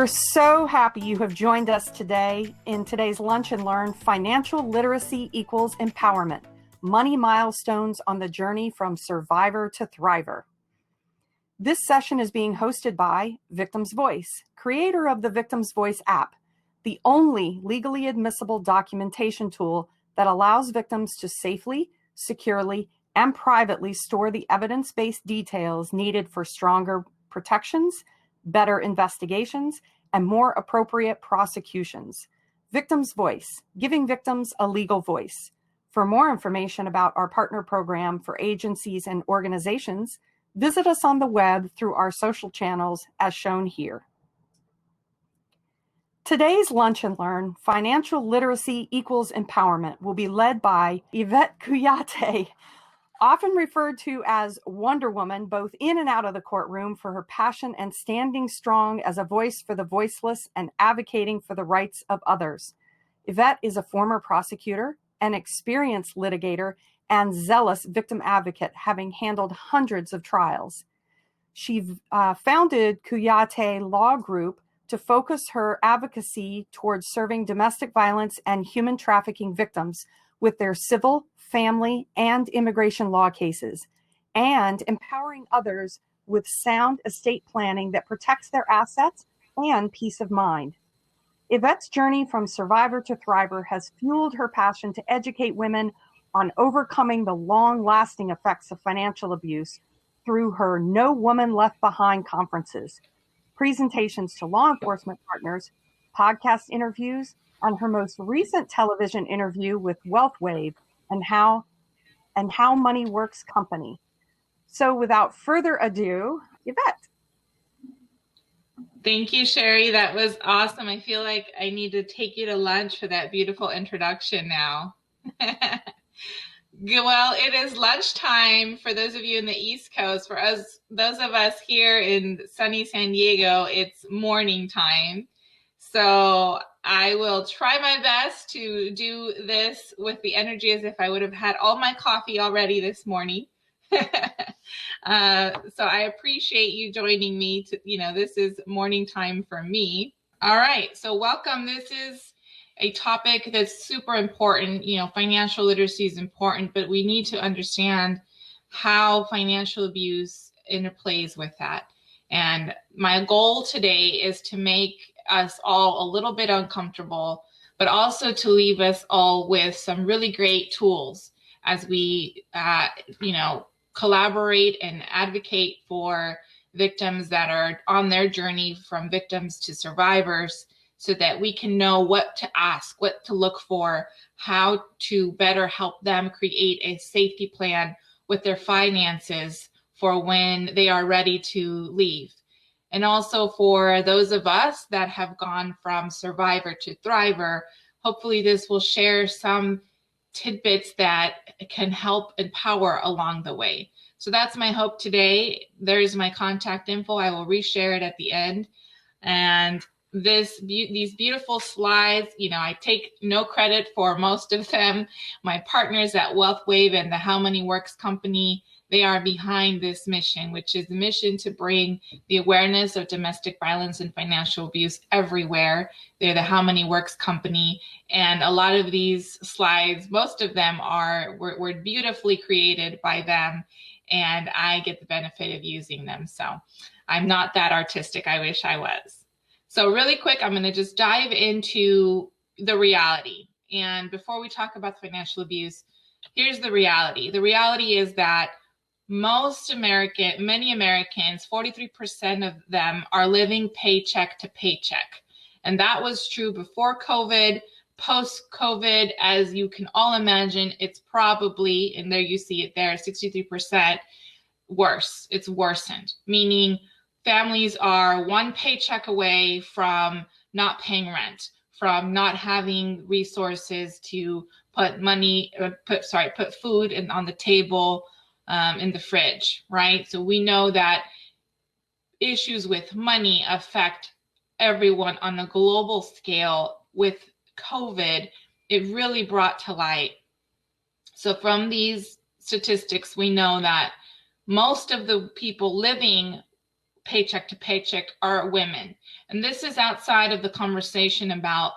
We're so happy you have joined us today in today's Lunch and Learn Financial Literacy Equals Empowerment, Money Milestones on the Journey from Survivor to Thriver. This session is being hosted by VictimsVoice, creator of the VictimsVoice app, the only legally admissible documentation tool that allows victims to safely, securely, and privately store the evidence-based details needed for stronger protections, better investigations, and more appropriate prosecutions. VictimsVoice, giving victims a legal voice. For more information about our partner program for agencies and organizations, visit us on the web through our social channels as shown here. Today's Lunch and Learn, Financial Literacy Equals Empowerment, will be led by Yvette Cuyate, often referred to as Wonder Woman, both in and out of the courtroom for her passion and standing strong as a voice for the voiceless and advocating for the rights of others. Yvette is a former prosecutor, an experienced litigator, and zealous victim advocate, having handled hundreds of trials. She founded Cuyate Law Group to focus her advocacy towards serving domestic violence and human trafficking victims with their civil, family, and immigration law cases, and empowering others with sound estate planning that protects their assets and peace of mind. Yvette's journey from survivor to thriver has fueled her passion to educate women on overcoming the long-lasting effects of financial abuse through her No Woman Left Behind conferences, presentations to law enforcement partners, podcast interviews, and her most recent television interview with WealthWave and How Money Works Company. So without further ado, Yvette. Thank you, Sherry. That was awesome. I feel like I need to take you to lunch for that beautiful introduction now. Well, it is lunchtime for those of you in the East Coast. For us, those of us here in sunny San Diego, it's morning time. So I will try my best to do this with the energy as if I would have had all my coffee already this morning. So I appreciate you joining me. This is morning time for me. All right, so welcome. This is a topic that's super important. Financial literacy is important, but we need to understand how financial abuse interplays with that. And my goal today is to make us all a little bit uncomfortable, but also to leave us all with some really great tools as we, collaborate and advocate for victims that are on their journey from victims to survivors, so that we can know what to ask, what to look for, how to better help them create a safety plan with their finances for when they are ready to leave. And also for those of us that have gone from survivor to thriver, hopefully this will share some tidbits that can help empower along the way. So that's my hope today. There's my contact info. I will reshare it at the end. And these beautiful slides, I take no credit for most of them. My partners at WealthWave and the How Money Works Company, they are behind this mission, which is the mission to bring the awareness of domestic violence and financial abuse everywhere. They're the How Money Works Company. And a lot of these slides, most of them were beautifully created by them, and I get the benefit of using them. So I'm not that artistic. I wish I was. So really quick, I'm going to just dive into the reality. And before we talk about financial abuse, here's the reality. The reality is that many Americans, 43% of them are living paycheck to paycheck. And that was true before COVID. Post-COVID, as you can all imagine, it's probably, and there you see it there, 63% worse. It's worsened, meaning families are one paycheck away from not paying rent, from not having resources to put food on the table, in the fridge, right? So we know that issues with money affect everyone on a global scale. With COVID, it really brought to light. So from these statistics, we know that most of the people living paycheck to paycheck are women. And this is outside of the conversation about,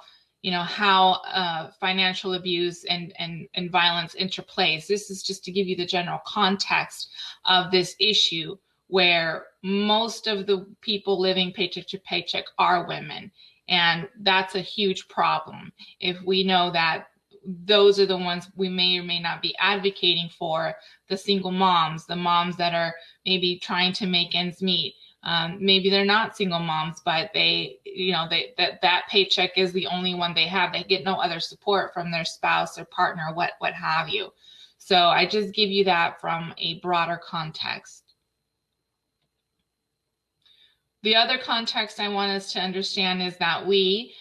how financial abuse and violence interplays. This is just to give you the general context of this issue, where most of the people living paycheck to paycheck are women. And that's a huge problem. If we know that those are the ones we may or may not be advocating for, the single moms, the moms that are maybe trying to make ends meet. Maybe they're not single moms, but that paycheck is the only one they have. They get no other support from their spouse or partner, what have you. So I just give you that from a broader context. The other context I want us to understand is that we,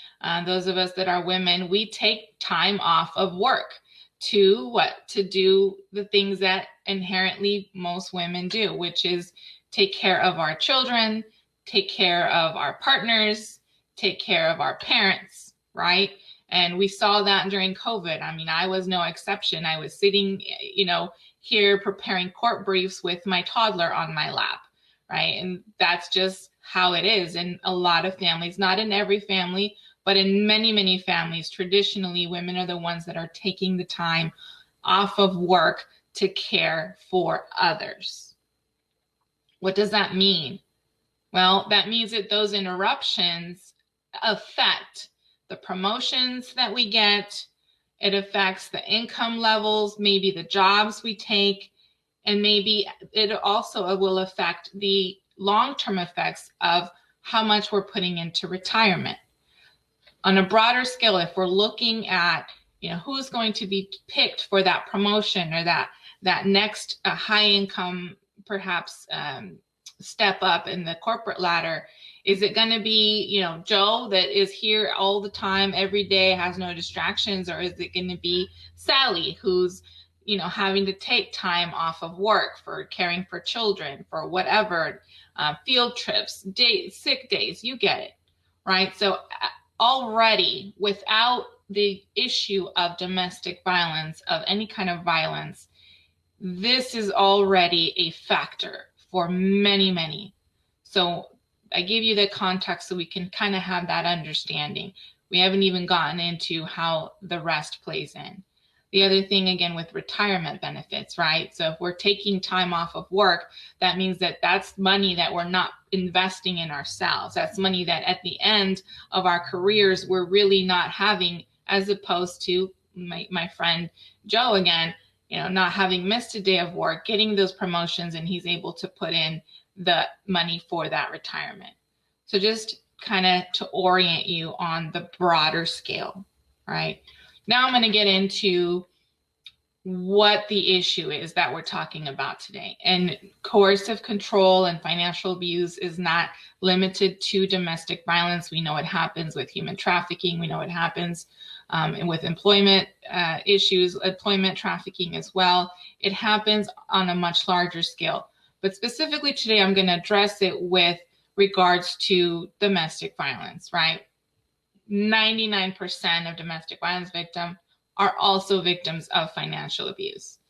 those of us that are women, we take time off of work to do the things that inherently most women do, which is take care of our children, take care of our partners, take care of our parents, right? And we saw that during COVID. I mean, I was no exception. I was sitting, here preparing court briefs with my toddler on my lap, right? And that's just how it is in a lot of families, not in every family, but in many, many families. Traditionally, women are the ones that are taking the time off of work to care for others. What does that mean? Well, that means that those interruptions affect the promotions that we get. It affects the income levels, maybe the jobs we take, and maybe it also will affect the long-term effects of how much we're putting into retirement. On a broader scale, if we're looking at, who's going to be picked for that promotion or that next high income, perhaps step up in the corporate ladder, is it going to be, Joe that is here all the time, every day, has no distractions, or is it going to be Sally who's, having to take time off of work for caring for children, for whatever, field trips, sick days, you get it, right? So already, without the issue of domestic violence, of any kind of violence, this is already a factor for many, many. So I give you the context so we can kind of have that understanding. We haven't even gotten into how the rest plays in. The other thing, again, with retirement benefits, right? So if we're taking time off of work, that means that that's money that we're not investing in ourselves. That's money that at the end of our careers, we're really not having, as opposed to my friend Joe, again, not having missed a day of work, getting those promotions, and he's able to put in the money for that retirement. So just kind of to orient you on the broader scale, right? Now I'm going to get into what the issue is that we're talking about today. And coercive control and financial abuse is not limited to domestic violence. We know it happens with human trafficking. We know it happens and with employment issues, employment trafficking as well. It happens on a much larger scale. But specifically today, I'm going to address it with regards to domestic violence, right? 99% of domestic violence victims are also victims of financial abuse.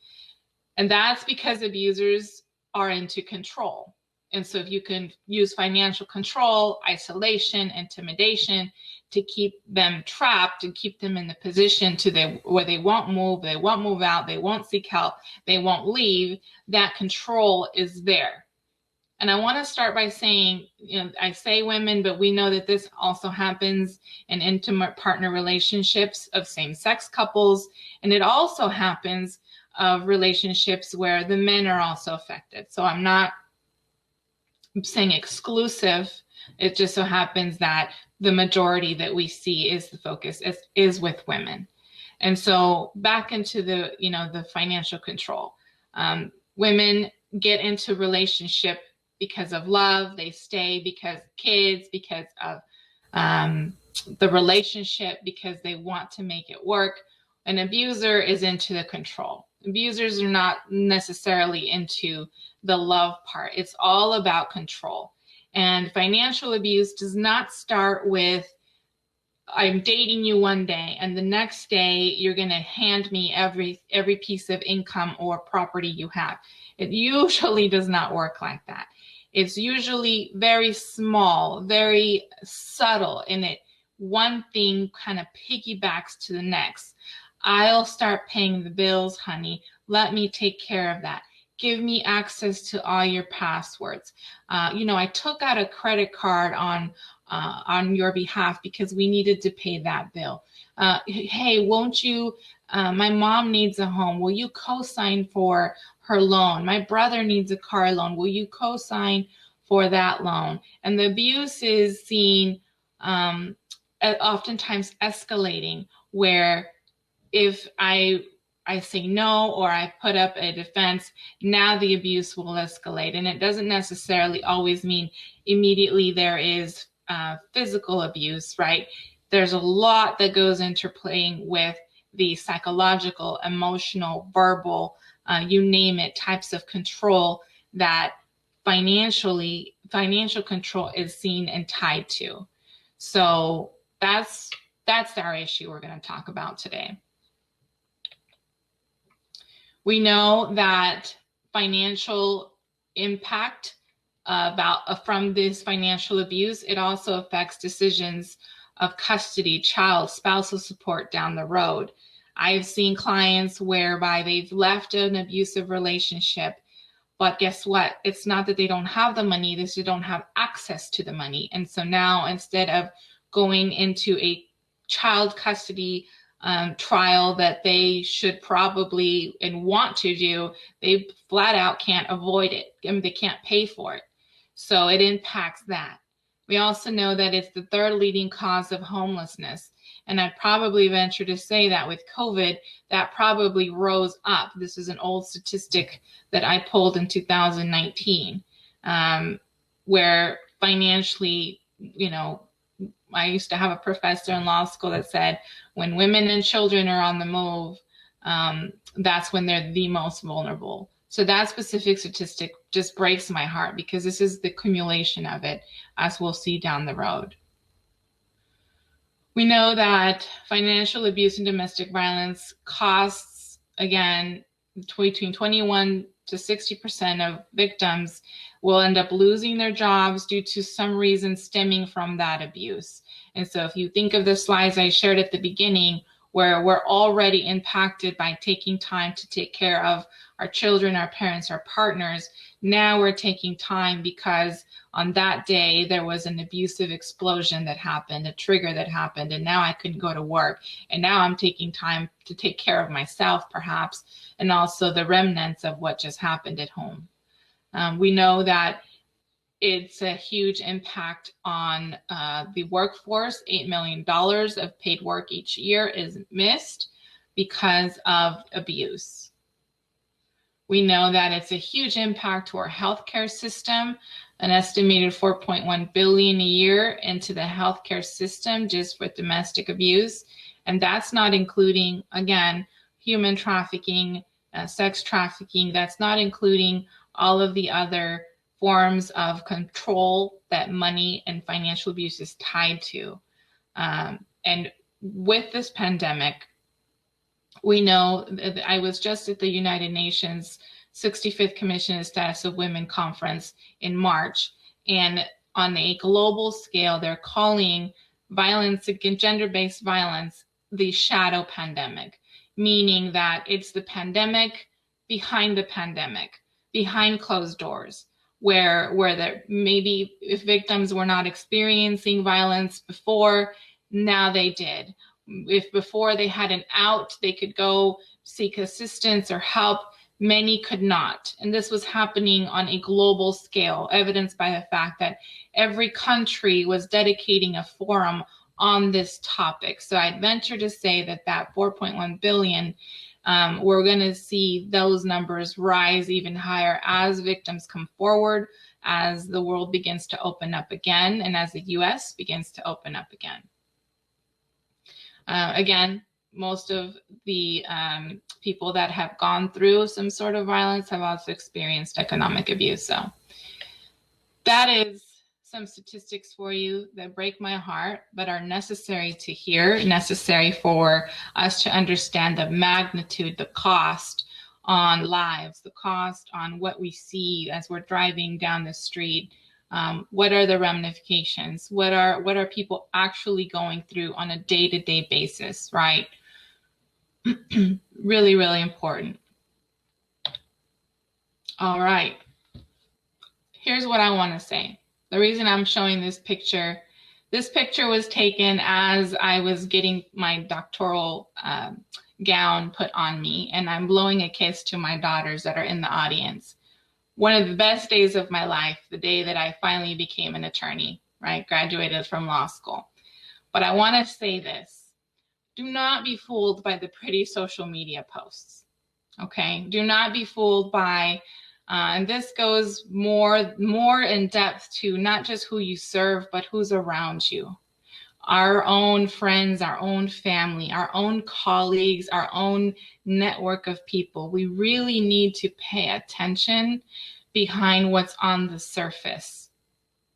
And that's because abusers are into control. And so if you can use financial control, isolation, intimidation to keep them trapped and keep them in the position where they won't move out, they won't seek help, they won't leave, that control is there. And I want to start by saying, I say women, but we know that this also happens in intimate partner relationships of same-sex couples. And it also happens of relationships where the men are also affected. So I'm not saying exclusive. It just so happens that the majority that we see is the focus is with women. And so back into the financial control. Women get into relationship because of love. They stay because kids, because of the relationship, because they want to make it work. An abuser is into the control. Abusers are not necessarily into the love part. It's all about control. And financial abuse does not start with, I'm dating you one day and the next day you're going to hand me every piece of income or property you have. It usually does not work like that. It's usually very small, very subtle, and one thing kind of piggybacks to the next. I'll start paying the bills, honey. Let me take care of that. Give me access to all your passwords. I took out a credit card on your behalf because we needed to pay that bill. Hey, won't you, my mom needs a home. Will you co-sign for her loan? My brother needs a car loan. Will you co-sign for that loan? And the abuse is seen oftentimes escalating, where if I say no, or I put up a defense, now the abuse will escalate. And it doesn't necessarily always mean immediately there is physical abuse, right? There's a lot that goes into playing with the psychological, emotional, verbal, you name it, types of control that financial control is seen and tied to. So that's our issue we're going to talk about today. We know that financial impact from this financial abuse, it also affects decisions of custody, child, spousal support down the road. I've seen clients whereby they've left an abusive relationship, but guess what? It's not that they don't have the money, they don't have access to the money. And so now, instead of going into a child custody trial that they should probably and want to do, they flat out can't avoid it. I mean, they can't pay for it. So it impacts that. We also know that it's the third leading cause of homelessness. And I'd probably venture to say that with COVID, that probably rose up. This is an old statistic that I pulled in 2019, where financially, I used to have a professor in law school that said when women and children are on the move, that's when they're the most vulnerable. So that specific statistic just breaks my heart, because this is the accumulation of it, as we'll see down the road. We know that financial abuse and domestic violence costs, again, between 21 to 60% of victims will end up losing their jobs due to some reason stemming from that abuse. And so if you think of the slides I shared at the beginning, where we're already impacted by taking time to take care of our children, our parents, our partners, now we're taking time because on that day there was an abusive explosion that happened, a trigger that happened, and now I couldn't go to work. And now I'm taking time to take care of myself, perhaps, and also the remnants of what just happened at home. We know that it's a huge impact on the workforce. $8 million of paid work each year is missed because of abuse. We know that it's a huge impact to our healthcare system, an estimated $4.1 billion a year into the healthcare system just for domestic abuse. And that's not including, again, human trafficking, sex trafficking. That's not including all of the other forms of control that money and financial abuse is tied to. And with this pandemic, we know that I was just at the United Nations 65th Commission on the Status of Women Conference in March. And on a global scale, they're calling violence against gender-based violence the shadow pandemic, meaning that it's the pandemic behind the pandemic, behind closed doors, where there maybe if victims were not experiencing violence before, now they did. If before they had an out, they could go seek assistance or help, many could not. And this was happening on a global scale, evidenced by the fact that every country was dedicating a forum on this topic. So I'd venture to say that 4.1 billion, we're going to see those numbers rise even higher as victims come forward, as the world begins to open up again, and as the US begins to open up again. Again, most of the people that have gone through some sort of violence have also experienced economic abuse. So that is some statistics for you that break my heart, but are necessary to hear, necessary for us to understand the magnitude, the cost on lives, the cost on what we see as we're driving down the street. What are the ramifications? What are people actually going through on a day-to-day basis, right? Really, really important. All right. Here's what I want to say. The reason I'm showing this picture was taken as I was getting my doctoral gown put on me, and I'm blowing a kiss to my daughters that are in the audience. One of the best days of my life, the day that I finally became an attorney, right? Graduated from law school. But I want to say this. Do not be fooled by the pretty social media posts, okay? Do not be fooled by, and this goes more in depth to not just who you serve, but who's around you. Our own friends, our own family, our own colleagues, our own network of people. We really need to pay attention behind what's on the surface.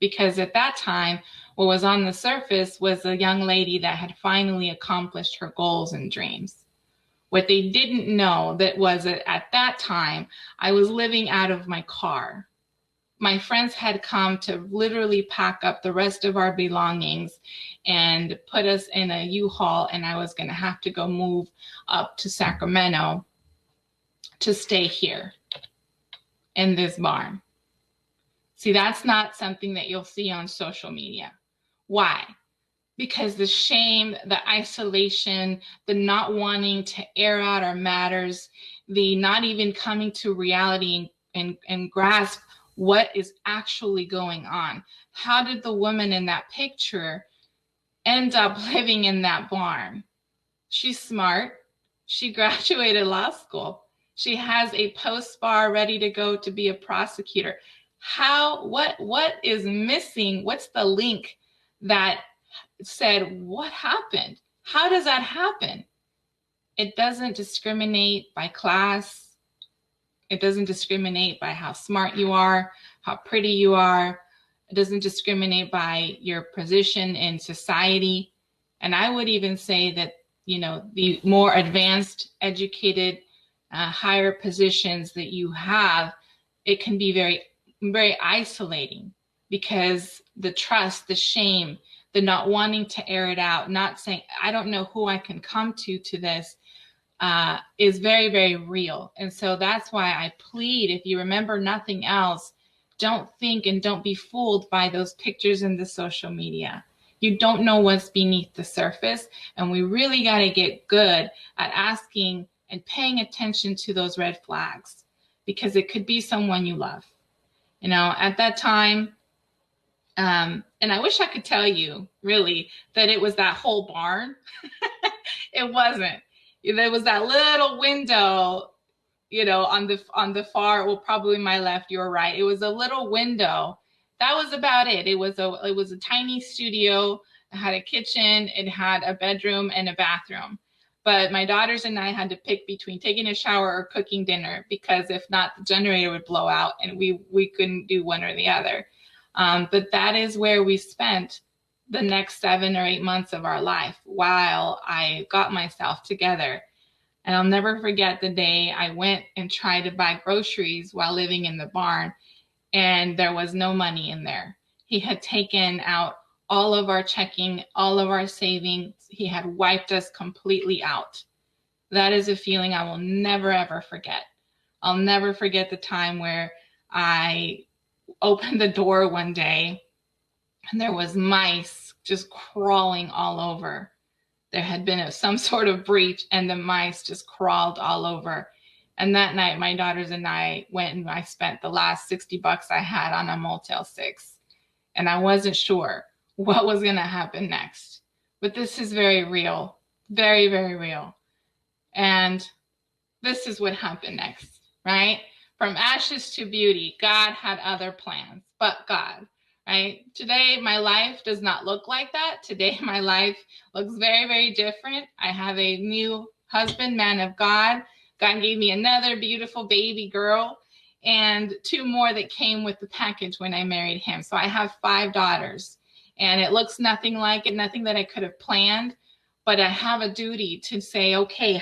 Because at that time, what was on the surface was a young lady that had finally accomplished her goals and dreams. What they didn't know that was at that time, I was living out of my car. My friends had come to literally pack up the rest of our belongings and put us in a U-Haul, and I was going to have to go move up to Sacramento to stay here in this barn. See, that's not something that you'll see on social media. Why? Because the shame, the isolation, the not wanting to air out our matters, the not even coming to reality and grasp what is actually going on. How did the woman in that picture end up living in that barn? She's smart. She graduated law school. She has a post-bar ready to go to be a prosecutor. What is missing? What's the link that said, what happened? How does that happen? It doesn't discriminate by class. It doesn't discriminate by how smart you are, how pretty you are. It doesn't discriminate by your position in society. And I would even say that, the more advanced, educated, higher positions that you have, it can be very, very isolating, because the trust, the shame, the not wanting to air it out, not saying, I don't know who I can come to this, is very, very real. And so that's why I plead, if you remember nothing else, don't think and don't be fooled by those pictures in the social media. You don't know what's beneath the surface. And we really got to get good at asking and paying attention to those red flags, because it could be someone you love. At that time, and I wish I could tell you really that it was that whole barn. It wasn't. There was that little window, on the far, well, probably my left, you're right. It was a little window. That was about it. It was a tiny studio. It had a kitchen. It had a bedroom and a bathroom. But my daughters and I had to pick between taking a shower or cooking dinner, because if not, the generator would blow out and we couldn't do one or the other. But that is where we spent the next 7 or 8 months of our life while I got myself together. And I'll never forget the day I went and tried to buy groceries while living in the barn, and there was no money in there. He had taken out all of our checking, all of our savings. He had wiped us completely out. That is a feeling I will never, ever forget. I'll never forget the time where I opened the door one day and there was mice just crawling all over. There had been some sort of breach and the mice just crawled all over. And that night, my daughters and I went and I spent the last $60 I had on a Motel 6. And I wasn't sure what was going to happen next. But this is very real, very, very real. And this is what happened next, right? From ashes to beauty, God had other plans, but God, right? Today, my life does not look like that. Today, my life looks very, very different. I have a new husband, man of God. God gave me another beautiful baby girl and 2 more that came with the package when I married him. So I have 5 daughters, and it looks nothing like it, nothing that I could have planned, but I have a duty to say, okay,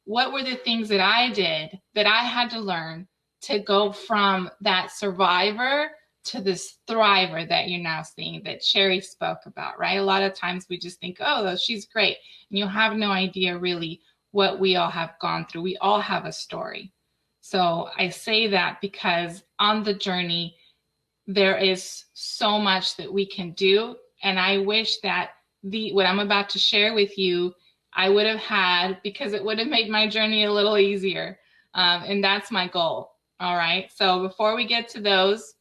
what were the things that I did that I had to learn to go from that survivor to this thriver that you're now seeing, that Sherry spoke about, right? A lot of times we just think, oh, she's great. And you have no idea really what we all have gone through. We all have a story. So I say that because on the journey, there is so much that we can do. And I wish that what I'm about to share with you, I would have had, because it would have made my journey a little easier. And that's my goal. All right. So before we get to those,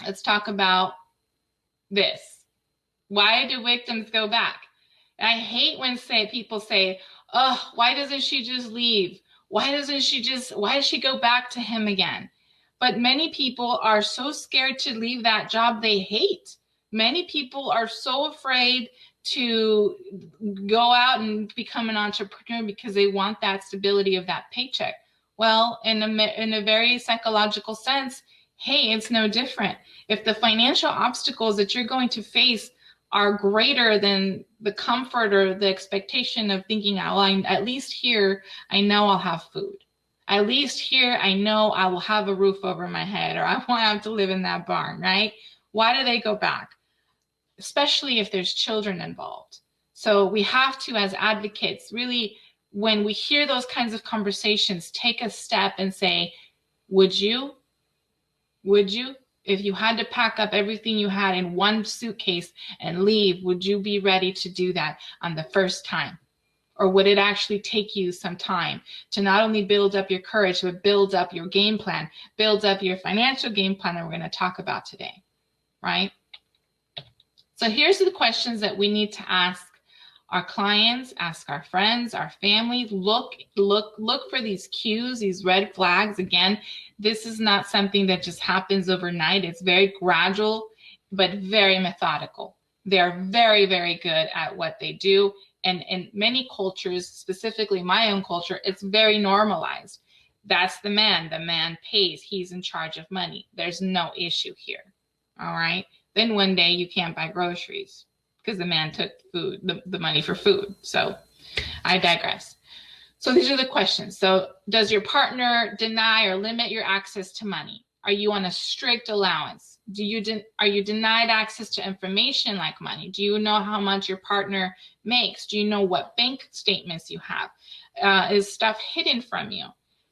let's talk about this. Why do victims go back? And I hate when people say, oh, why doesn't she just leave? Why does she go back to him again? But many people are so scared to leave that job they hate. Many people are so afraid to go out and become an entrepreneur because they want that stability of that paycheck. Well, in a very psychological sense, hey, it's no different. If the financial obstacles that you're going to face are greater than the comfort or the expectation of thinking, at least here, I know I'll have food. At least here, I know I will have a roof over my head, or I won't have to live in that barn, right? Why do they go back? Especially if there's children involved. So we have to, as advocates, really, when we hear those kinds of conversations, take a step and say, would you? If you had to pack up everything you had in one suitcase and leave, would you be ready to do that on the first time? Or would it actually take you some time to not only build up your courage, but build up your game plan, build up your financial game plan that we're going to talk about today, right? So here's the questions that we need to ask our clients, ask our friends, our family. Look for these cues, these red flags. Again, this is not something that just happens overnight. It's very gradual, but very methodical. They're very, very good at what they do. And in many cultures, specifically my own culture, it's very normalized. That's the man. The man pays. He's in charge of money. There's no issue here. All right. Then one day you can't buy groceries because the man took food, the money for food. So I digress. So these are the questions. So does your partner deny or limit your access to money? Are you on a strict allowance? Are you denied access to information like money? Do you know how much your partner makes? Do you know what bank statements you have? Is stuff hidden from you?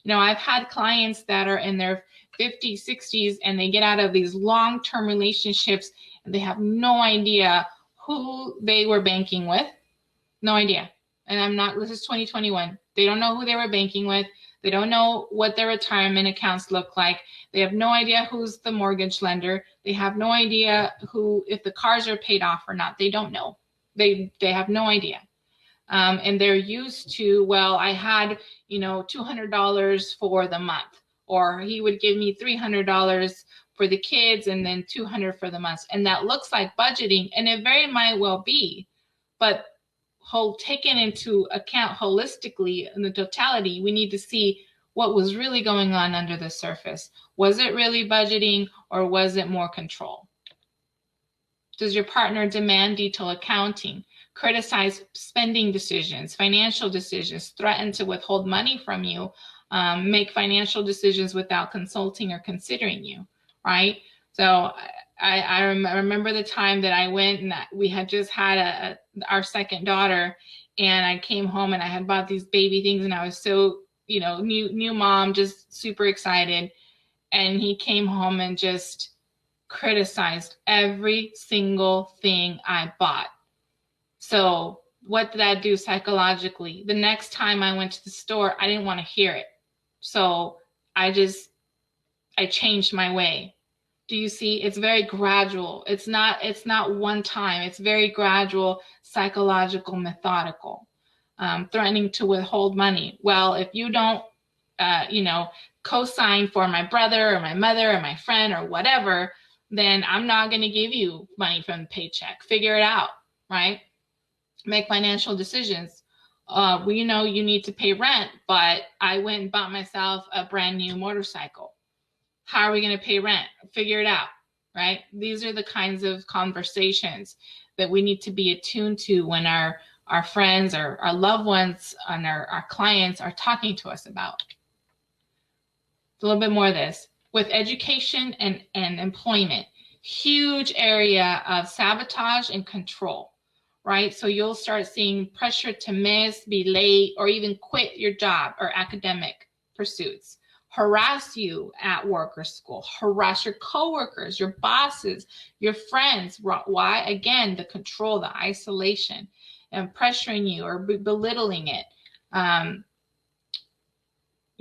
You know, I've had clients that are in their 50s, 60s, and they get out of these long-term relationships and they have no idea who they were banking with. No idea. And this is 2021. They don't know who they were banking with. They don't know what their retirement accounts look like. They have no idea who's the mortgage lender. They have no idea if the cars are paid off or not. They don't know. They have no idea. And they're used to, well, I had, $200 for the month, or he would give me $300 for the kids and then $200 for the month. And that looks like budgeting, and it very might well be, but taken into account holistically in the totality, we need to see what was really going on under the surface. Was it really budgeting, or was it more control? Does your partner demand detailed accounting, criticize spending decisions, financial decisions, threaten to withhold money from you, make financial decisions without consulting or considering you, right? So I remember the time that I went and we had just had our second daughter, and I came home and I had bought these baby things, and I was so, new mom, just super excited. And he came home and just criticized every single thing I bought. So what did that do psychologically? The next time I went to the store, I didn't want to hear it. So I changed my way. Do you see? It's very gradual. It's not one time. It's very gradual, psychological, methodical. Threatening to withhold money. Well, if you don't, co-sign for my brother or my mother or my friend or whatever, then I'm not going to give you money from the paycheck. Figure it out, right? Make financial decisions. You need to pay rent, but I went and bought myself a brand new motorcycle. How are we going to pay rent? Figure it out, right? These are the kinds of conversations that we need to be attuned to when our friends or our loved ones and our clients are talking to us about. a little bit more of this. With education and employment, huge area of sabotage and control, right? So you'll start seeing pressure to miss, be late, or even quit your job or academic pursuits. Harass you at work or school, harass your coworkers, your bosses, your friends. Why? Again, the control, the isolation, and pressuring you or belittling it.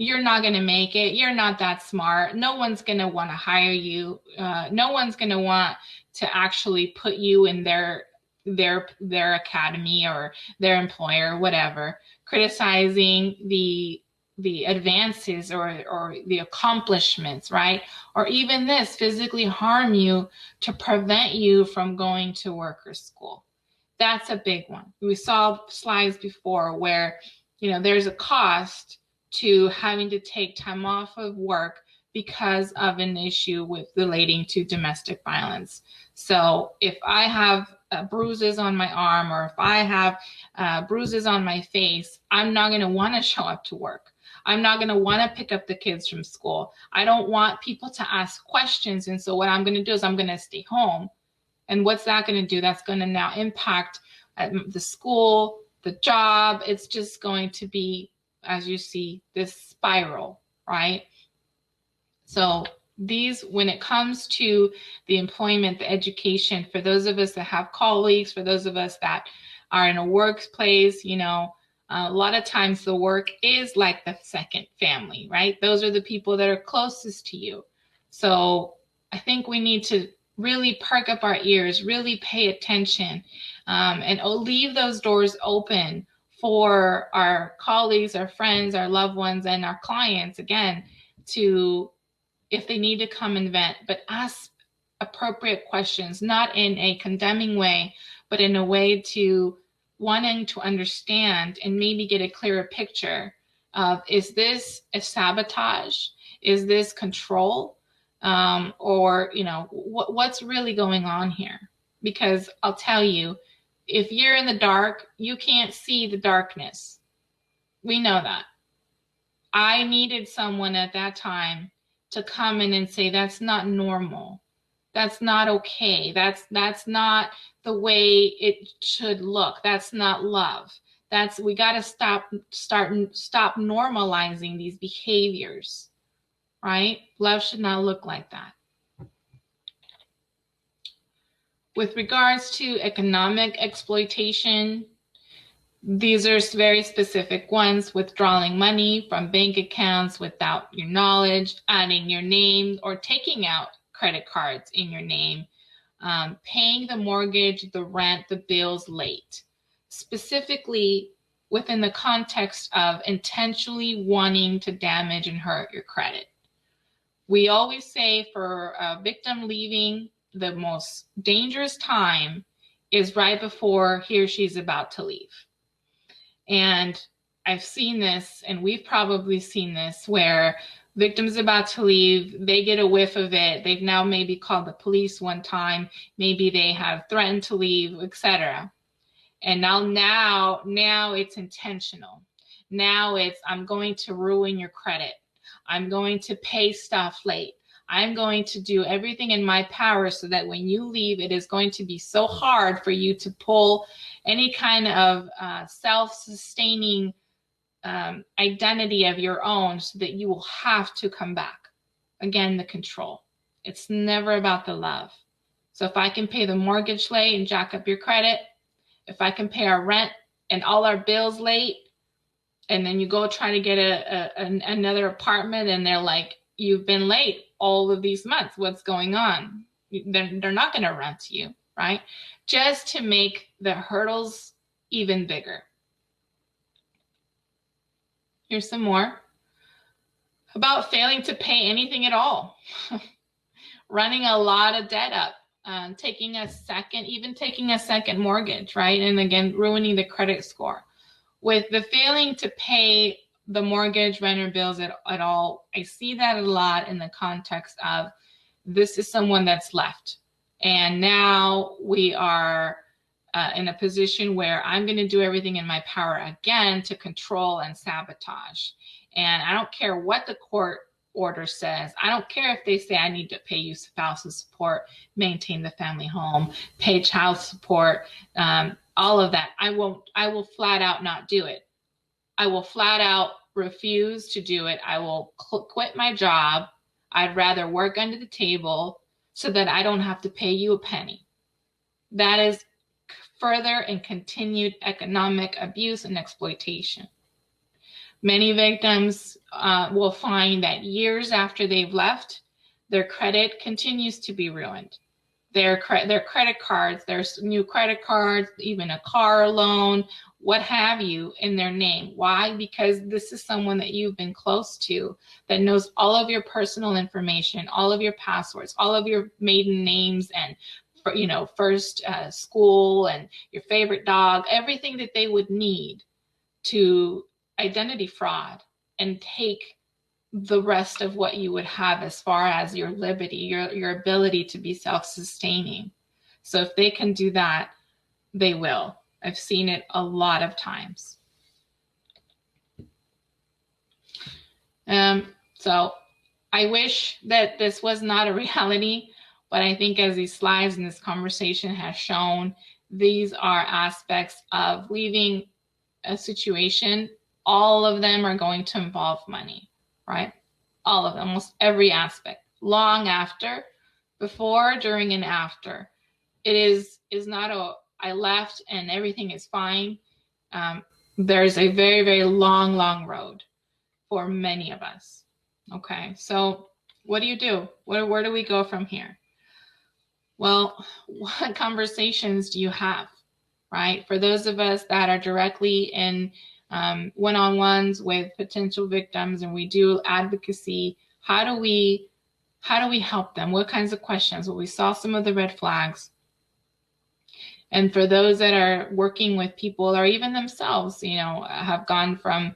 You're not going to make it. You're not that smart. No one's going to want to hire you. No one's going to want to actually put you in their academy or their employer, whatever. Criticizing the advances or the accomplishments, right? Or even this, physically harm you to prevent you from going to work or school. That's a big one. We saw slides before where, there's a cost to having to take time off of work because of an issue with relating to domestic violence. So if I have bruises on my arm, or if I have bruises on my face, I'm not going to want to show up to work. I'm not going to want to pick up the kids from school. I don't want people to ask questions. And so what I'm going to do is I'm going to stay home. And what's that going to do? That's going to now impact the school, the job. It's just going to be, as you see, this spiral, right? So these, when it comes to the employment, the education, for those of us that have colleagues, for those of us that are in a workplace, a lot of times the work is like the second family, right? Those are the people that are closest to you. So I think we need to really perk up our ears, really pay attention, and leave those doors open for our colleagues, our friends, our loved ones, and our clients, again, to, if they need to come and vent, but ask appropriate questions, not in a condemning way, but in a way to wanting to understand and maybe get a clearer picture of, is this a sabotage? Is this control? Or, what's really going on here? Because I'll tell you, if you're in the dark, you can't see the darkness. We know that. I needed someone at that time to come in and say, that's not normal. That's not okay. That's not the way it should look. That's not love. We got to stop normalizing these behaviors, right? Love should not look like that. With regards to economic exploitation, these are very specific ones: withdrawing money from bank accounts without your knowledge, adding your name, or taking out credit cards in your name, paying the mortgage, the rent, the bills late, specifically within the context of intentionally wanting to damage and hurt your credit. We always say for a victim leaving, the most dangerous time is right before he or she's about to leave. And I've seen this, and we've probably seen this, where victims about to leave, they get a whiff of it. They've now maybe called the police one time. Maybe they have threatened to leave, etc. And now it's intentional. Now it's, I'm going to ruin your credit. I'm going to pay stuff late. I'm going to do everything in my power so that when you leave, it is going to be so hard for you to pull any kind of self-sustaining identity of your own, so that you will have to come back. Again, the control. It's never about the love. So if I can pay the mortgage late and jack up your credit, if I can pay our rent and all our bills late, and then you go try to get another apartment and they're like, you've been late all of these months. What's going on? They're not going to rent to you, right? Just to make the hurdles even bigger. Here's some more about failing to pay anything at all. Running a lot of debt up, taking a second mortgage, right? And again, ruining the credit score. With the failing to pay the mortgage, rent, or bills at all, I see that a lot in the context of, this is someone that's left. And now we are in a position where I'm going to do everything in my power again to control and sabotage. And I don't care what the court order says. I don't care if they say I need to pay you spousal support, maintain the family home, pay child support, all of that. I will flat out not do it. I will flat out refuse to do it. I will quit my job. I'd rather work under the table so that I don't have to pay you a penny. That is further and continued economic abuse and exploitation. Many victims will find that years after they've left, their credit continues to be ruined. Their credit cards, there's new credit cards, even a car loan, what have you, in their name. Why? Because this is someone that you've been close to, that knows all of your personal information, all of your passwords, all of your maiden names, and first school, and your favorite dog, everything that they would need to identity fraud and take the rest of what you would have as far as your liberty, your ability to be self-sustaining. So if they can do that, they will. I've seen it a lot of times. So I wish that this was not a reality, but I think as these slides and this conversation has shown, these are aspects of leaving a situation. All of them are going to involve money, right? All of them, almost every aspect. Long after, before, during, and after. It is not a, I left and everything is fine. There's a very, very long road for many of us. Okay, so what do? Where do we go from here? Well, what conversations do you have, right? For those of us that are directly in one-on-ones with potential victims, and we do advocacy, how do we help them? What kinds of questions? Well, we saw some of the red flags. And for those that are working with people, or even themselves, have gone from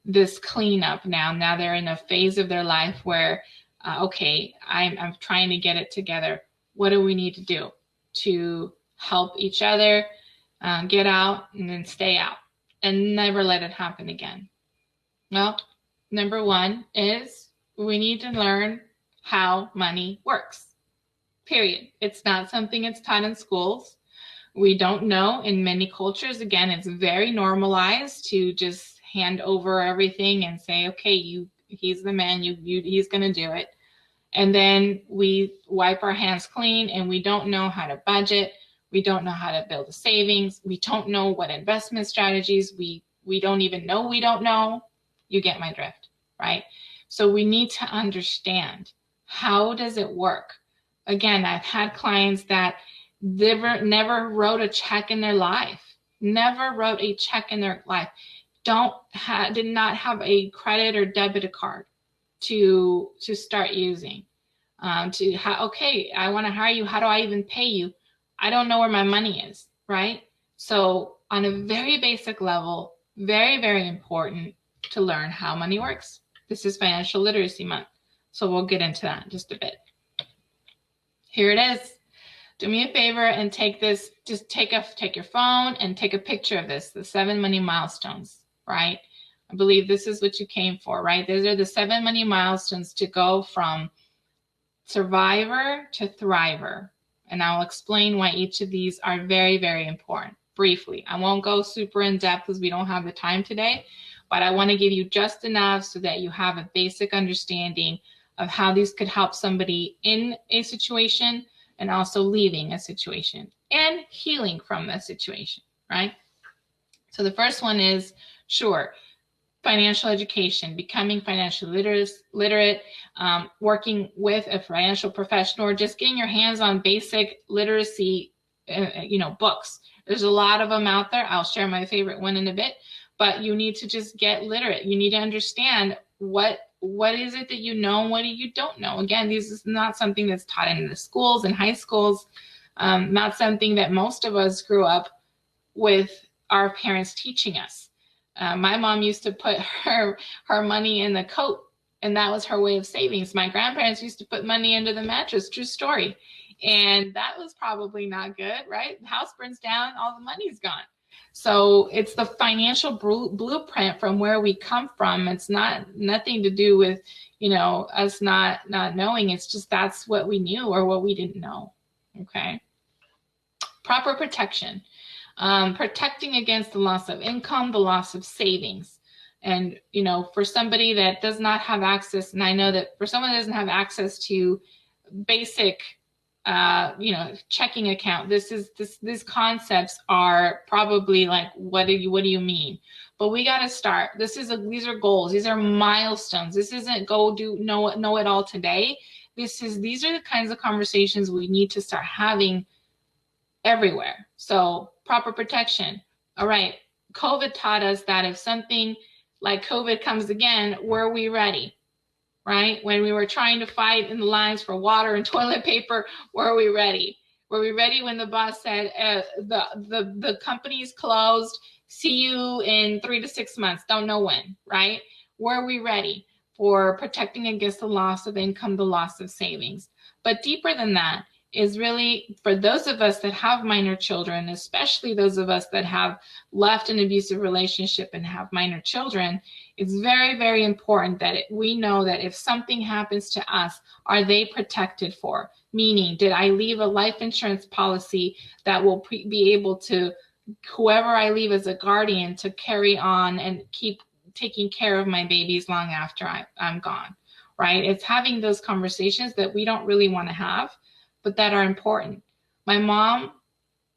this cleanup now they're in a phase of their life where, okay, I'm trying to get it together. What do we need to do to help each other get out and then stay out and never let it happen again? Well, number one is we need to learn how money works, period. It's not something that's taught in schools. We don't know in many cultures. Again, it's very normalized to just hand over everything and say, okay, he's the man, he's going to do it. And then we wipe our hands clean, and we don't know how to budget. We don't know how to build a savings. We don't know what investment strategies. We don't even know we don't know. You get my drift, right? So we need to understand, how does it work? Again, I've had clients that never wrote a check in their life, did not have a credit or debit card to start using. Okay, I want to hire you. How do I even pay you? I don't know where my money is, right? So on a very basic level, very, very important to learn how money works. This is Financial Literacy Month, so we'll get into that in just a bit. Here it is. Do me a favor and take this, just take your phone and take a picture of this, the 7 money milestones, right? I believe this is what you came for, right? These are the 7 money milestones to go from survivor to thriver. And I'll explain why each of these are very, very important briefly. I won't go super in depth because we don't have the time today, but I want to give you just enough so that you have a basic understanding of how these could help somebody in a situation and also leaving a situation and healing from a situation, right? So the first one is, sure, financial education, becoming financially literate, working with a financial professional, or just getting your hands on basic literacy, books. There's a lot of them out there. I'll share my favorite one in a bit, but you need to just get literate. You need to understand what is it that you know and what you don't know. Again, this is not something that's taught in the schools and high schools, not something that most of us grew up with our parents teaching us. My mom used to put her money in the coat, and that was her way of savings. My grandparents used to put money under the mattress, true story. And that was probably not good, right? The house burns down, all the money's gone. So it's the financial blueprint from where we come from. It's nothing to do with, us not knowing. It's just that's what we knew or what we didn't know. Okay. Proper protection. Protecting against the loss of income, the loss of savings. And, for somebody that does not have access, and I know that for someone that doesn't have access to basic, checking account, these concepts are probably like, what do you mean? But we got to start. These are goals. These are milestones. This isn't know it all today. These are the kinds of conversations we need to start having everywhere. So proper protection. All right. COVID taught us that if something like COVID comes again, were we ready? Right? When we were trying to fight in the lines for water and toilet paper, were we ready? Were we ready when the boss said, the company's closed, see you in 3 to 6 months, don't know when, right? Were we ready for protecting against the loss of income, the loss of savings? But deeper than that is really for those of us that have minor children, especially those of us that have left an abusive relationship and have minor children, it's very, very important that we know that if something happens to us, are they protected for? Meaning, did I leave a life insurance policy that will be able to, whoever I leave as a guardian, to carry on and keep taking care of my babies long after I'm gone, right? It's having those conversations that we don't really want to have, but that are important. My mom,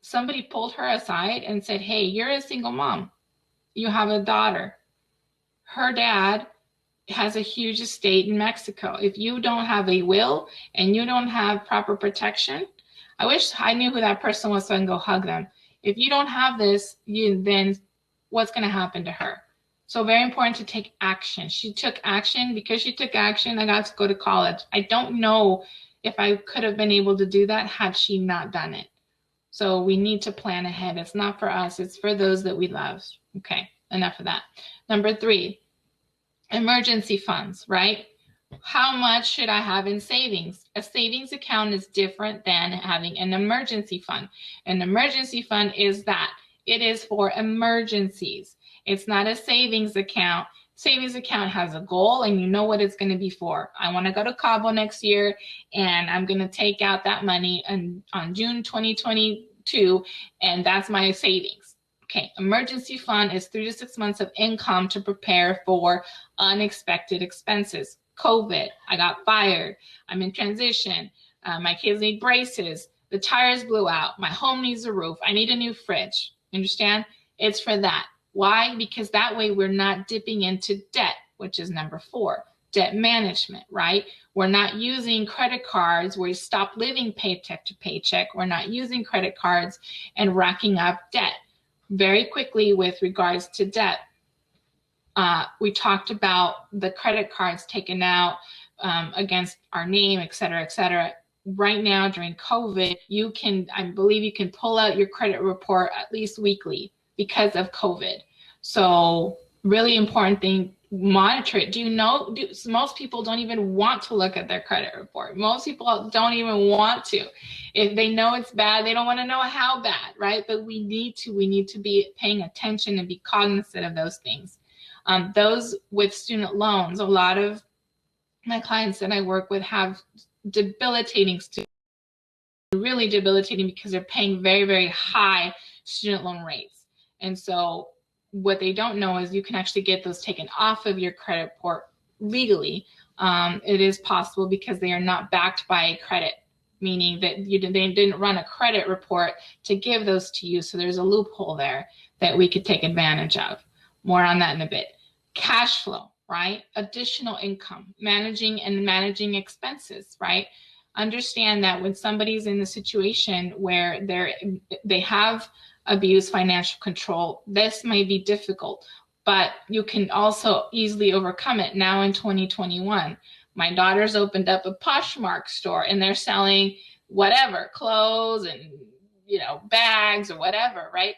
somebody pulled her aside and said, hey, you're a single mom. You have a daughter. Her dad has a huge estate in Mexico. If you don't have a will and you don't have proper protection, I wish I knew who that person was so I can go hug them. If you don't have this, then what's going to happen to her? So very important to take action. She took action. Because she took action, I got to go to college. I don't know if I could have been able to do that had she not done it. So we need to plan ahead. It's not for us. It's for those that we love. Okay, enough of that. Number 3, emergency funds, right? How much should I have in savings? A savings account is different than having an emergency fund. An emergency fund is that. It is for emergencies. It's not a savings account. Savings account has a goal and you know what it's going to be for. I want to go to Cabo next year and I'm going to take out that money on June 2022 and that's my savings. Okay, emergency fund is 3 to 6 months of income to prepare for unexpected expenses. COVID, I got fired, I'm in transition, my kids need braces, the tires blew out, my home needs a roof, I need a new fridge. Understand? It's for that. Why? Because that way we're not dipping into debt, which is number 4, debt management, right? We're not using credit cards. We stop living paycheck to paycheck. We're not using credit cards and racking up debt. Very quickly with regards to debt, we talked about the credit cards taken out against our name, et cetera, et cetera. Right now during COVID, I believe you can pull out your credit report at least weekly because of COVID. So really important thing, monitor it. Most people don't even want to look at their credit report. Most people don't even want to. If they know it's bad, they don't want to know how bad, right? But we need to be paying attention and be cognizant of those things. Those with student loans, a lot of my clients that I work with have debilitating student, really debilitating because they're paying very, very high student loan rates. And so what they don't know is you can actually get those taken off of your credit report legally. It is possible because they are not backed by a credit, meaning that they didn't run a credit report to give those to you. So there's a loophole there that we could take advantage of. More on that in a bit. Cash flow, right? Additional income, managing expenses, right? Understand that when somebody's in a situation where they have abuse financial control, this may be difficult, but you can also easily overcome it. Now in 2021, my daughter's opened up a Poshmark store and they're selling whatever, clothes and bags or whatever, right?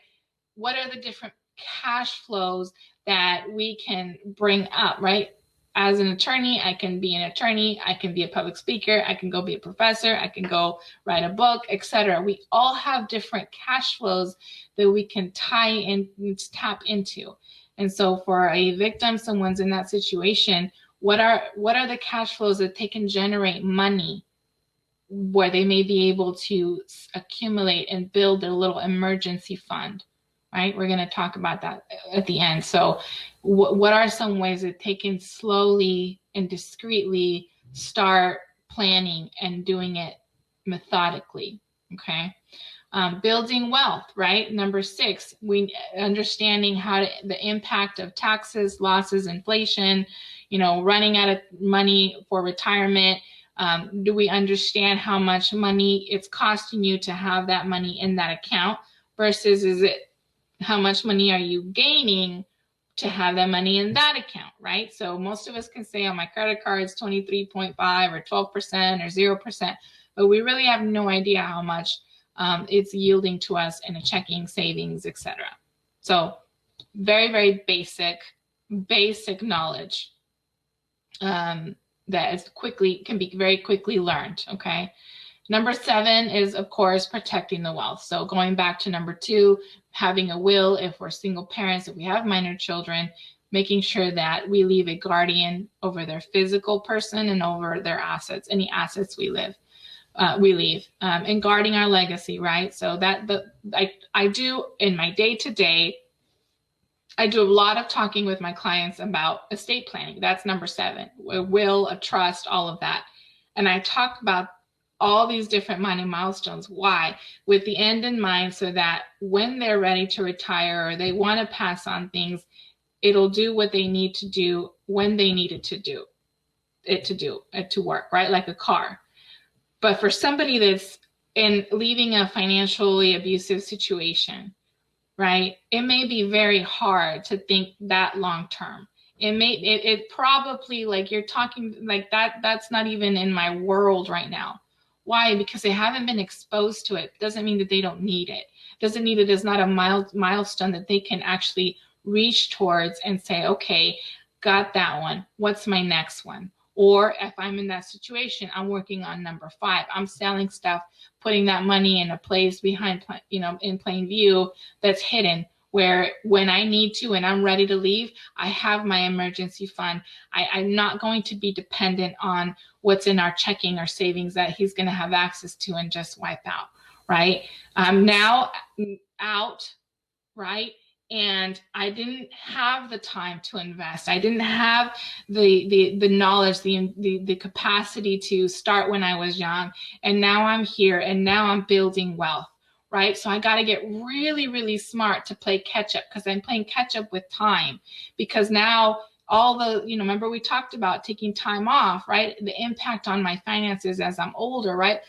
What are the different cash flows that we can bring up, right? as an attorney, I can be an attorney, I can be a public speaker, I can go be a professor, I can go write a book, etc. We all have different cash flows that we can tie in, tap into. And so for a victim, someone's in that situation, what are the cash flows that they can generate money where they may be able to accumulate and build their little emergency fund, right? We're going to talk about that at the end. So what are some ways that they can slowly and discreetly start planning and doing it methodically, okay? Building wealth, right? Number 6, understanding the impact of taxes, losses, inflation, running out of money for retirement. Do we understand how much money it's costing you to have that money in that account versus how much money are you gaining to have that money in that account, right? So most of us can say on my credit card it's 23.5 or 12% or 0%, but we really have no idea how much it's yielding to us in a checking, savings, etc. So very, very basic knowledge that can be very quickly learned, okay? Number 7 is, of course, protecting the wealth. So going back to number 2, having a will if we're single parents, if we have minor children, making sure that we leave a guardian over their physical person and over their assets, any assets we leave, and guarding our legacy, right? So I do in my day-to-day, I do a lot of talking with my clients about estate planning. That's number 7, a will, a trust, all of that. And I talk about all these different money milestones. Why? With the end in mind, so that when they're ready to retire or they want to pass on things, it'll do what they need to do when they need it to work, right? Like a car. But for somebody that's leaving a financially abusive situation, right, it may be very hard to think that long term. It probably, like you're talking like that's not even in my world right now. Why? Because they haven't been exposed to it. Doesn't mean that they don't need it. Doesn't mean that it's not a milestone that they can actually reach towards and say, okay, got that one. What's my next one? Or if I'm in that situation, I'm working on number 5. I'm selling stuff, putting that money in a place behind, in plain view that's hidden, where when I need to and I'm ready to leave, I have my emergency fund. I'm not going to be dependent on what's in our checking or savings that he's going to have access to and just wipe out, right? I'm now out, right? And I didn't have the time to invest. I didn't have the knowledge, the capacity to start when I was young. And now I'm here and now I'm building wealth, right? So I got to get really, really smart to play catch up, because I'm playing catch up with time, because now all the, remember we talked about taking time off, right? The impact on my finances as I'm older, right?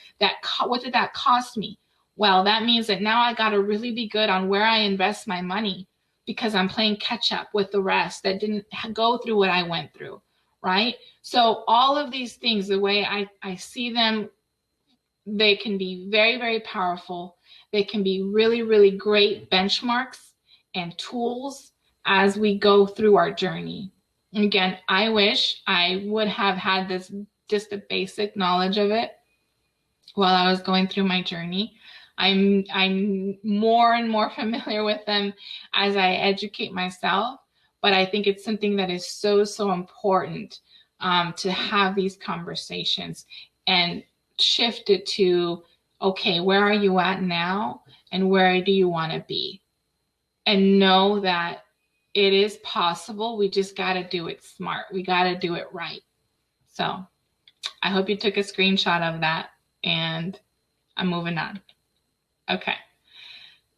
What did that cost me? Well, that means that now I got to really be good on where I invest my money, because I'm playing catch up with the rest that didn't go through what I went through, right? So all of these things, the way I see them, they can be very, very powerful. They can be really, really great benchmarks and tools as we go through our journey. Again, I wish I would have had this, just a basic knowledge of it while I was going through my journey. I'm more and more familiar with them as I educate myself, but I think it's something that is so, so important to have these conversations and shift it to, okay, where are you at now and where do you want to be? And know that it is possible. We just got to do it smart. We got to do it right. So I hope you took a screenshot of that, and I'm moving on. Okay.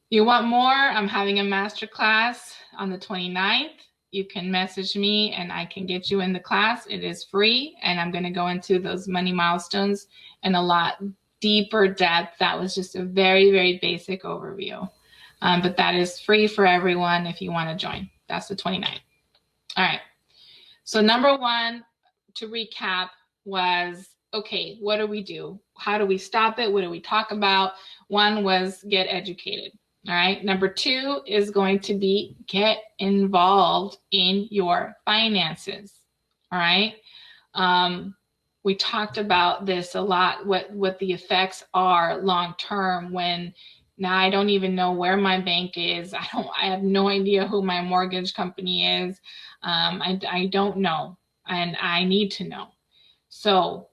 You want more? I'm having a masterclass on the 29th. You can message me and I can get you in the class. It is free, and I'm going to go into those money milestones in a lot deeper depth. That was just a very, very basic overview. But that is free for everyone if you want to join. That's the 29th. All right. So number 1, to recap, was, okay, what do we do? How do we stop it? What do we talk about? 1 was get educated. All right. Number 2 is going to be get involved in your finances. All right. We talked about this a lot, what the effects are long term when now I don't even know where my bank is. I have no idea who my mortgage company is. I don't know, and I need to know. So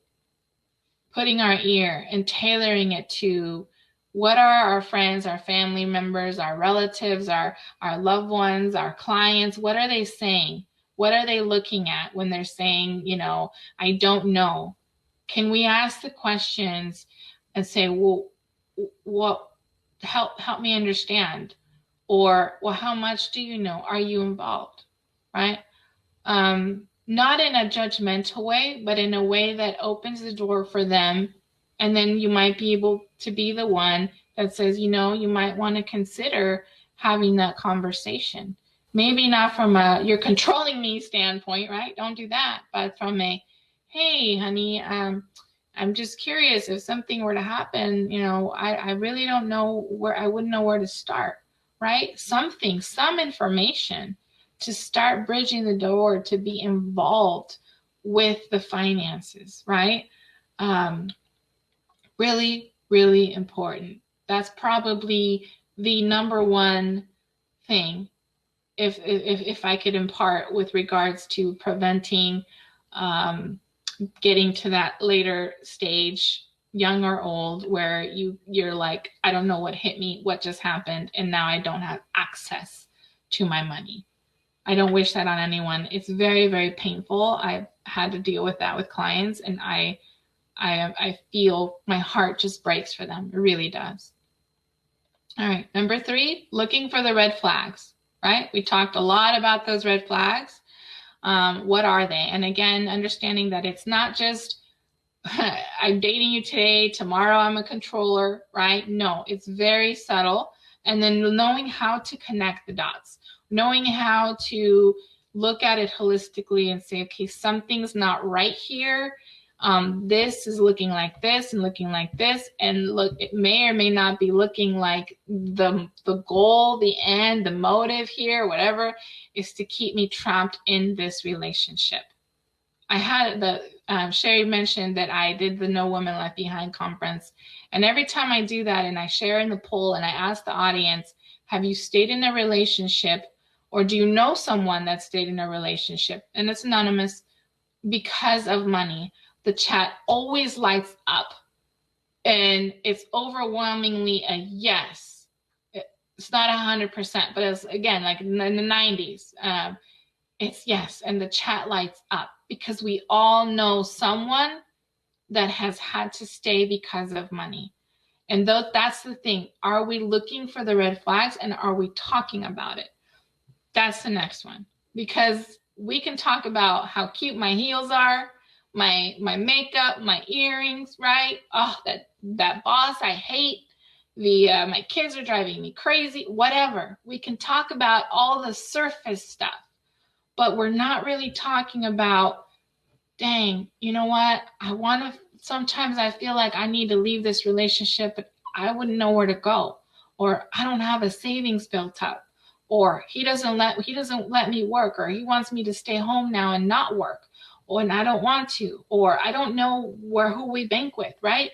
putting our ear and tailoring it to what are our friends, our family members, our relatives, our loved ones, our clients, what are they saying? What are they looking at when they're saying, you know, I don't know? Can we ask the questions and say, well, what, help me understand? Or, well, how much do you know? Are you involved? Right? Not in a judgmental way, but in a way that opens the door for them. And then you might be able to be the one that says, you know, you might want to consider having that conversation. Maybe not from a you're controlling me standpoint, right? Don't do that. But from a, hey, honey, I'm just curious if something were to happen, you know, I really don't know where, I wouldn't know where to start, right? Something, some information to start bridging the door to be involved with the finances, right? Really, really important. That's probably the number one thing, if I could impart with regards to preventing getting to that later stage, young or old, where you're like, I don't know what hit me, what just happened, and now I don't have access to my money. I don't wish that on anyone. It's very, very painful. I've had to deal with that with clients, and I feel my heart just breaks for them. It really does. All right, number 3, looking for the red flags, right? We talked a lot about those red flags. What are they? And again, understanding that it's not just I'm dating you today, tomorrow I'm a controller, right? No, it's very subtle. And then knowing how to connect the dots, knowing how to look at it holistically and say, okay, something's not right here. This is looking like this and looking like this. And look, it may or may not be looking like the goal, the end, the motive here, whatever, is to keep me trapped in this relationship. I had Sherry mentioned that I did the No Woman Left Behind conference. And every time I do that and I share in the poll and I ask the audience, have you stayed in a relationship, or do you know someone that stayed in a relationship? And it's anonymous. Because of money, the chat always lights up. And it's overwhelmingly a yes. It's not 100%, but it's, again, like in the 90s. It's yes, and the chat lights up because we all know someone that has had to stay because of money. And that's the thing. Are we looking for the red flags, and are we talking about it? That's the next one. Because we can talk about how cute my heels are, my makeup, my earrings, right? Oh, that boss I hate. My kids are driving me crazy, whatever. We can talk about all the surface stuff. But we're not really talking about, dang, you know what? Sometimes I feel like I need to leave this relationship, but I wouldn't know where to go. Or I don't have a savings built up. Or he doesn't let me work, or he wants me to stay home now and not work. And I don't want to. Or I don't know who we bank with, right?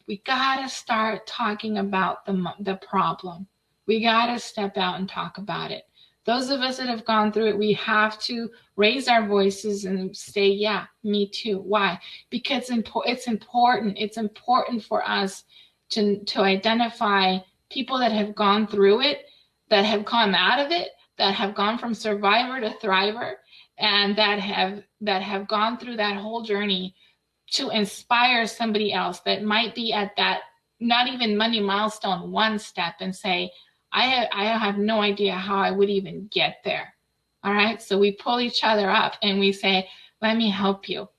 We gotta start talking about the problem. We gotta step out and talk about it. Those of us that have gone through it, we have to raise our voices and say, yeah, me too. Why? Because it's important. It's important for us to identify people that have gone through it, that have come out of it, that have gone from survivor to thriver, and that have gone through that whole journey to inspire somebody else that might be at that, not even money milestone, one step, and say, I have no idea how I would even get there. All right. So we pull each other up and we say, let me help you.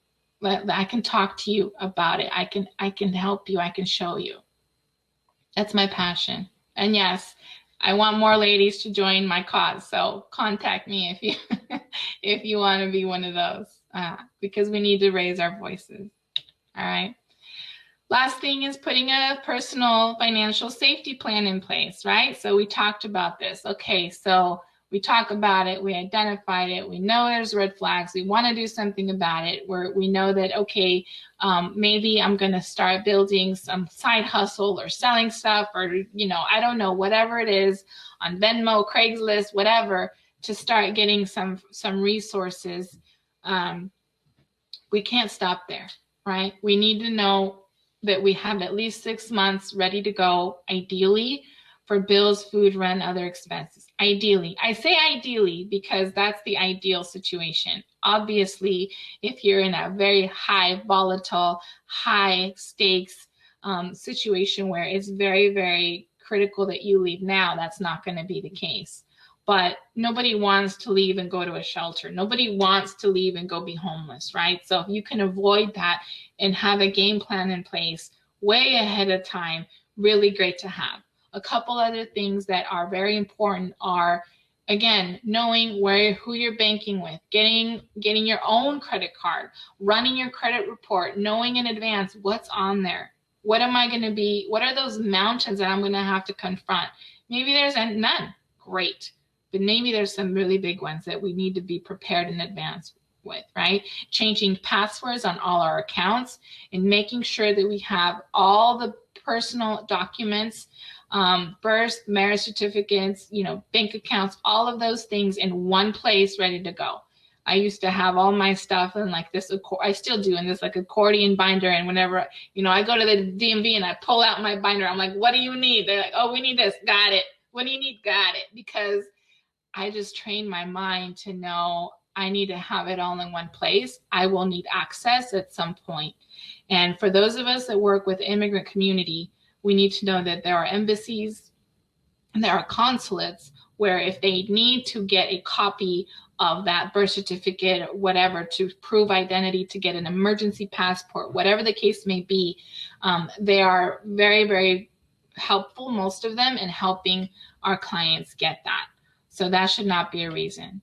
I can talk to you about it. I can help you. I can show you. That's my passion. And yes, I want more ladies to join my cause. So contact me if you if you want to be one of those, because we need to raise our voices. All right. Last thing is putting a personal financial safety plan in place, right? So we talked about this. Okay, so We talk about it, we identified it, we know there's red flags, we want to do something about it, we know that, okay, maybe I'm going to start building some side hustle or selling stuff, or, I don't know, whatever it is, on Venmo, Craigslist, whatever, to start getting some resources. We can't stop there, right? We need to know that we have at least 6 months ready to go, ideally, for bills, food, rent, other expenses. Ideally. I say ideally because that's the ideal situation. Obviously, if you're in a very high volatile, high stakes situation where it's very, very critical that you leave now, that's not going to be the case. But nobody wants to leave and go to a shelter. Nobody wants to leave and go be homeless, right? So if you can avoid that and have a game plan in place way ahead of time, really great to have. A couple other things that are very important are, again, knowing who you're banking with, getting your own credit card, running your credit report, knowing in advance what's on there. What are those mountains that I'm going to have to confront? Maybe there's none. Great. But maybe there's some really big ones that we need to be prepared in advance with, right? Changing passwords on all our accounts and making sure that we have all the personal documents, birth, marriage certificates, bank accounts, all of those things in one place ready to go. I used to have all my stuff in like this, I still do, in this like accordion binder. And whenever, I go to the DMV and I pull out my binder, I'm like, what do you need? They're like, oh, we need this. Got it. What do you need? Got it. Because I just trained my mind to know I need to have it all in one place. I will need access at some point. And for those of us that work with the immigrant community, we need to know that there are embassies and there are consulates where if they need to get a copy of that birth certificate or whatever to prove identity, to get an emergency passport, whatever the case may be, they are very, very helpful, most of them, in helping our clients get that. So that should not be a reason.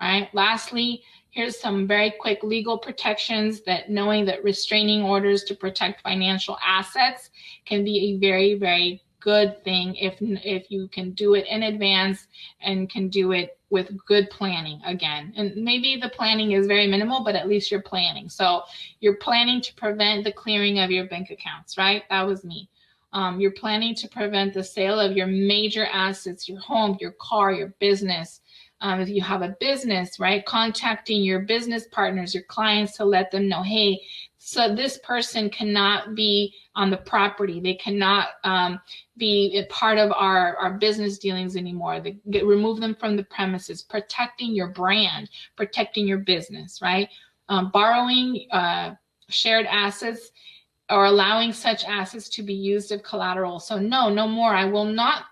All right. Lastly, here's some very quick legal protections, that knowing that restraining orders to protect financial assets can be a very, very good thing if you can do it in advance and can do it with good planning again. And maybe the planning is very minimal, but at least you're planning. So you're planning to prevent the clearing of your bank accounts, right? That was me. You're planning to prevent the sale of your major assets, your home, your car, your business. If you have a business, right, contacting your business partners, your clients, to let them know, hey, so this person cannot be on the property. They cannot be a part of our business dealings anymore. Remove them from the premises, protecting your brand, protecting your business, right? Borrowing shared assets or allowing such assets to be used as collateral. So no more. I will not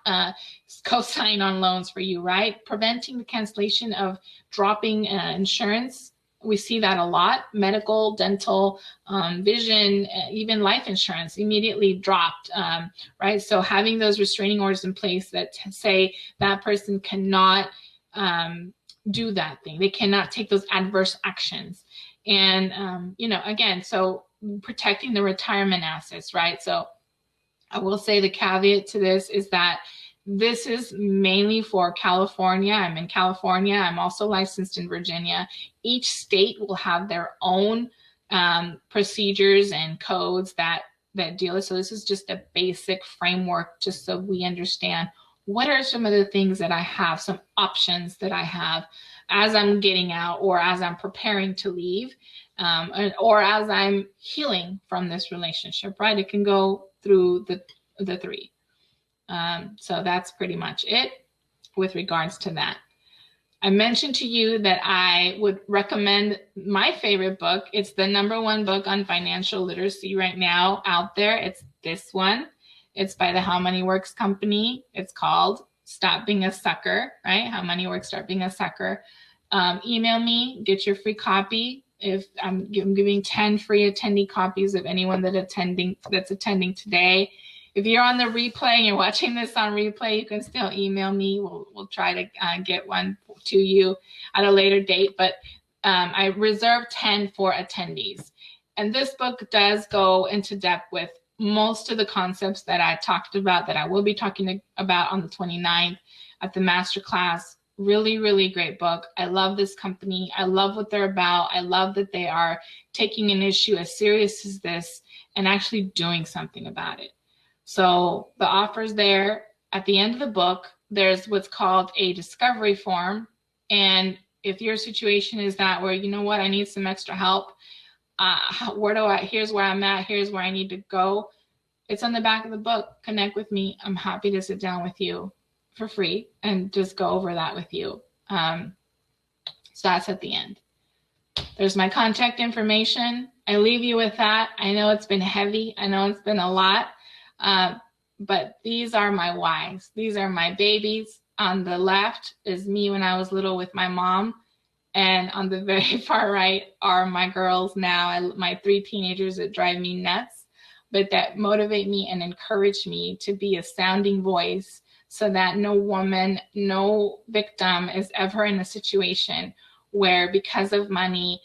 co-sign on loans for you, right? Preventing the cancellation of dropping insurance. We see that a lot. Medical, dental, vision, even life insurance immediately dropped, right? So having those restraining orders in place that say that person cannot do that thing. They cannot take those adverse actions. And, again, so protecting the retirement assets, right? So I will say the caveat to this is that this is mainly for California. I'm in California. I'm also licensed in Virginia. Each state will have their own procedures and codes that deal with. So this is just a basic framework, just so we understand what are some of the things that I have, some options that I have as I'm getting out or as I'm preparing to leave. Or as I'm healing from this relationship, right? It can go through the three. So that's pretty much it with regards to that. I mentioned to you that I would recommend my favorite book. It's the #1 book on financial literacy right now out there. It's this one. It's by the How Money Works company. It's called Stop Being a Sucker, right? How Money Works, Stop Being a Sucker. Email me, get your free copy. If I'm giving 10 free attendee copies of anyone that's attending today. If you're on the replay and you're watching this on replay, you can still email me. We'll try to get one to you at a later date, but I reserved 10 for attendees. And this book does go into depth with most of the concepts that I talked about, that I will be talking about on the 29th at the masterclass. Really, really great book. I love this company. I love what they're about. I love that they are taking an issue as serious as this and actually doing something about it. So the offer's there. At the end of the book, there's what's called a discovery form. And if your situation is that where, you know what, I need some extra help, here's where I'm at, here's where I need to go, it's on the back of the book. Connect with me. I'm happy to sit down with you for free and just go over that with you. So that's at the end. There's my contact information. I leave you with that. I know it's been heavy. I know it's been a lot, but these are my whys. These are my babies. On the left is me when I was little with my mom. And on the very far right are my girls now, my 3 teenagers that drive me nuts, but that motivate me and encourage me to be a sounding voice so that no woman, no victim is ever in a situation where because of money,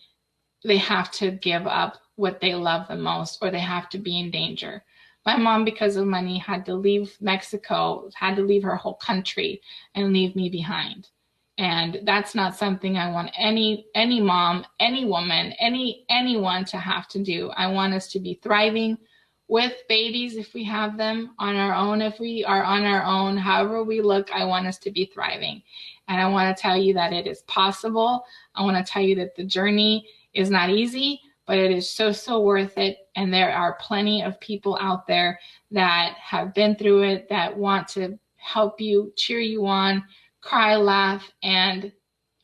they have to give up what they love the most or they have to be in danger. My mom, because of money, had to leave Mexico, had to leave her whole country and leave me behind. And that's not something I want any mom, any woman, anyone to have to do. I want us to be thriving with babies if we have them, on our own if we are on our own, however we look, I want us to be thriving. And I want to tell you that it is possible. I want to tell you that the journey is not easy, but it is so, so worth it. And there are plenty of people out there that have been through it, that want to help you, cheer you on, cry, laugh, and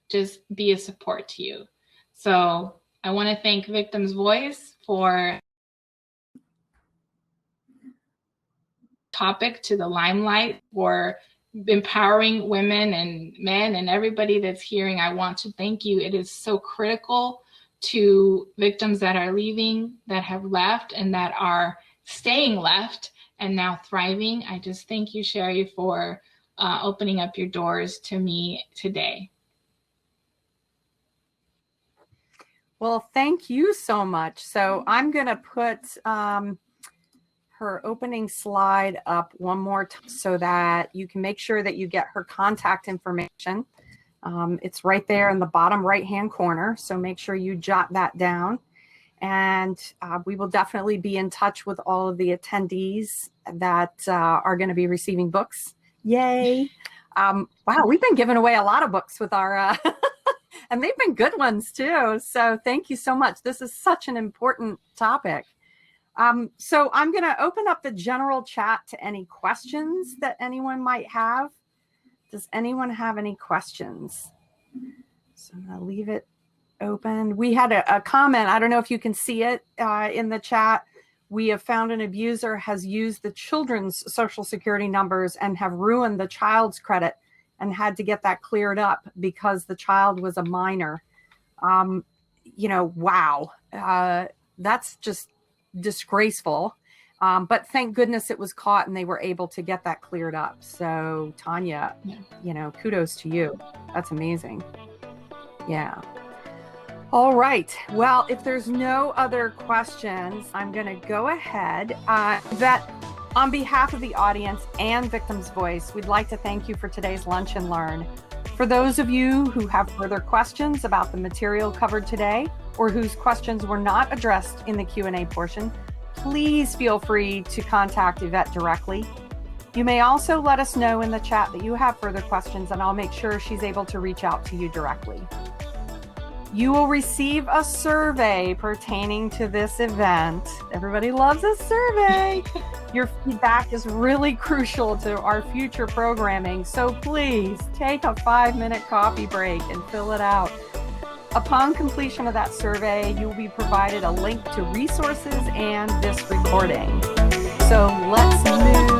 just be a support to you. So I want to thank Victims Voice for topic to the limelight, for empowering women and men and everybody that's hearing. I want to thank you. It is so critical to victims that are leaving, that have left, and that are staying left and now thriving. I just thank you, Sherry, for opening up your doors to me today. Well, thank you so much. So I'm going to put her opening slide up one more time so that you can make sure that you get her contact information. It's right there in the bottom right-hand corner. So make sure you jot that down. And we will definitely be in touch with all of the attendees that are going to be receiving books. Yay. Wow, we've been giving away a lot of books with our, and they've been good ones too. So thank you so much. This is such an important topic. So I'm going to open up the general chat to any questions that anyone might have. Does anyone have any questions? So I'm going to leave it open. We had a comment. I don't know if you can see it in the chat. We have found an abuser has used the children's social security numbers and have ruined the child's credit and had to get that cleared up because the child was a minor. You know, wow. That's just disgraceful. But thank goodness it was caught and they were able to get that cleared up. So Tanya, you know, kudos to you. That's amazing. Yeah. All right. Well, if there's no other questions, I'm going to go ahead. Yvette, on behalf of the audience and Victims Voice, we'd like to thank you for today's Lunch and Learn. For those of you who have further questions about the material covered today or whose questions were not addressed in the Q&A portion, please feel free to contact Yvette directly. You may also let us know in the chat that you have further questions and I'll make sure she's able to reach out to you directly. You will receive a survey pertaining to this event. Everybody loves a survey. Your feedback is really crucial to our future programming, so please take a 5-minute coffee break and fill it out. Upon completion of that survey, you will be provided a link to resources and this recording. So let's move